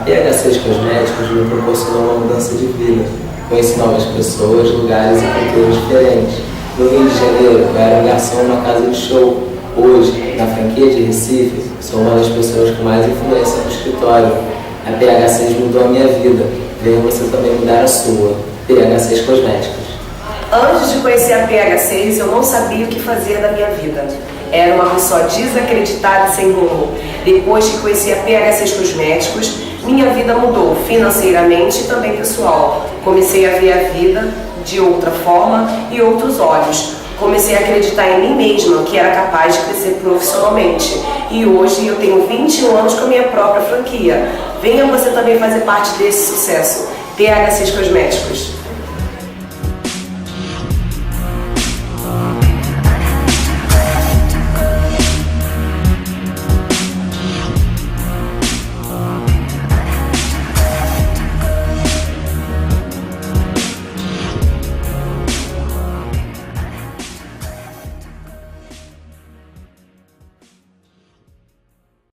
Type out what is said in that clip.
PH6 Cosméticos me proporcionou uma mudança de vida. Conheci novas pessoas, lugares e culturas diferentes. No Rio de Janeiro, eu era um garçom numa casa de show. Hoje, na franquia de Recife, sou uma das pessoas com mais influência no escritório. A PH6 mudou a minha vida. Venha você também mudar a sua. PH6 Cosméticos. Antes de conhecer a PH6, eu não sabia o que fazer da minha vida. Era uma pessoa desacreditada e sem rumo. Depois que conheci a PH6 Cosméticos, minha vida mudou financeiramente e também pessoal. Comecei a ver a vida de outra forma e outros olhos. Comecei a acreditar em mim mesma, que era capaz de crescer profissionalmente. E hoje eu tenho 21 anos com a minha própria franquia. Venha você também fazer parte desse sucesso. PH6 Cosméticos.